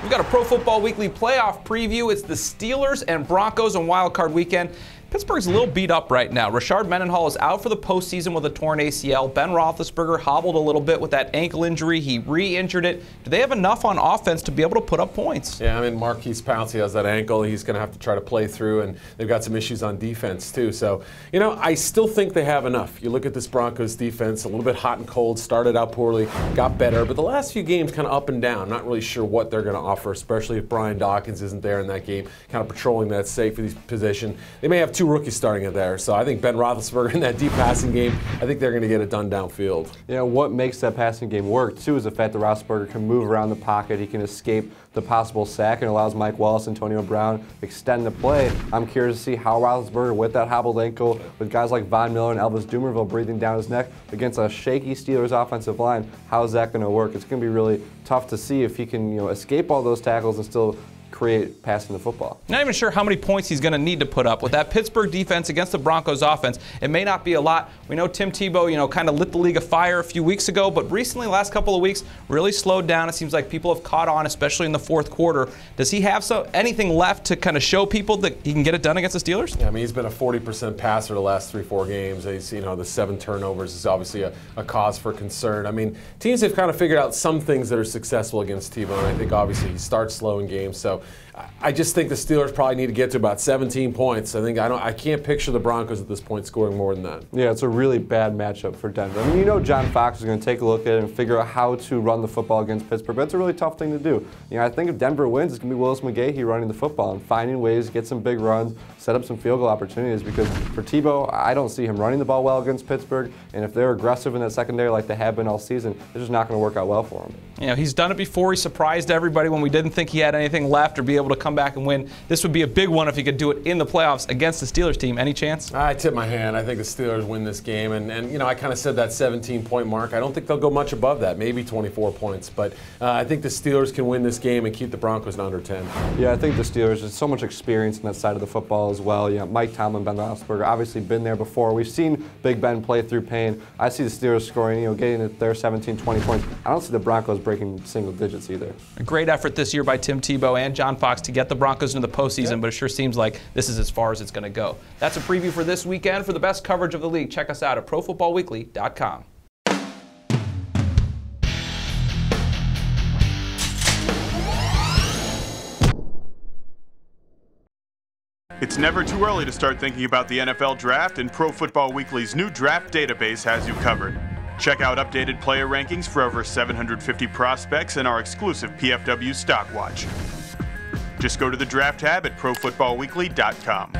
We've got a Pro Football Weekly playoff preview. It's the Steelers and Broncos on Wild Card Weekend. Pittsburgh's a little beat up right now. Rashard Mendenhall is out for the postseason with a torn ACL. Ben Roethlisberger hobbled a little bit with that ankle injury. He re-injured it. Do they have enough on offense to be able to put up points? Yeah, I mean, Marquise Pouncey has that ankle. He's going to have to try to play through, and they've got some issues on defense, too. So, you know, I still think they have enough. You look at this Broncos defense, a little bit hot and cold, started out poorly, got better, but the last few games kind of up and down. Not really sure what they're going to offer, especially if Brian Dawkins isn't there in that game, kind of patrolling that safety position. They may have two rookies starting it there. So I think Ben Roethlisberger in that deep passing game, I think they're going to get it done downfield. You know, what makes that passing game work, too, is the fact that Roethlisberger can move around the pocket. He can escape the possible sack and allows Mike Wallace and Antonio Brown extend the play. I'm curious to see how Roethlisberger, with that hobbled ankle, with guys like Von Miller and Elvis Dumervil breathing down his neck against a shaky Steelers offensive line, how is that going to work? It's going to be really tough to see if he can, escape all those tackles and still create passing the football. Not even sure how many points he's going to need to put up. With that Pittsburgh defense against the Broncos offense, it may not be a lot. We know Tim Tebow, kind of lit the league afire a few weeks ago, but recently, last couple of weeks, really slowed down. It seems like people have caught on, especially in the fourth quarter. Does he have anything left to kind of show people that he can get it done against the Steelers? Yeah, I mean, he's been a 40% passer the last 3-4 games. He's, the 7 turnovers is obviously a cause for concern. I mean, teams have kind of figured out some things that are successful against Tebow, and I think obviously he starts slow in games. So I just think the Steelers probably need to get to about 17 points. I can't picture the Broncos at this point scoring more than that. Yeah, it's a really bad matchup for Denver. I mean, John Fox is going to take a look at it and figure out how to run the football against Pittsburgh, but it's a really tough thing to do. I think if Denver wins, it's going to be Willis McGahee running the football and finding ways to get some big runs, set up some field goal opportunities, because for Tebow, I don't see him running the ball well against Pittsburgh, and if they're aggressive in that secondary like they have been all season, it's just not going to work out well for him. He's done it before. He surprised everybody when we didn't think he had anything left or be able to come back and win. This would be a big one if he could do it in the playoffs against the Steelers team. Any chance? I tip my hand. I think the Steelers win this game. And I kind of said that 17-point mark. I don't think they'll go much above that, maybe 24 points. But I think the Steelers can win this game and keep the Broncos to under 10. Yeah, I think the Steelers, there's so much experience on that side of the football as well. Mike Tomlin, Ben Roethlisberger, obviously been there before. We've seen Big Ben play through pain. I see the Steelers scoring, getting at their 17, 20 points. I don't see the Broncos breaking single digits either. A great effort this year by Tim Tebow and John Fox to get the Broncos into the postseason, but it sure seems like this is as far as it's going to go. That's a preview for this weekend. For the best coverage of the league, check us out at ProFootballWeekly.com. It's never too early to start thinking about the NFL Draft, and Pro Football Weekly's new draft database has you covered. Check out updated player rankings for over 750 prospects and our exclusive PFW Stock Watch. Just go to the Draft tab at ProFootballWeekly.com.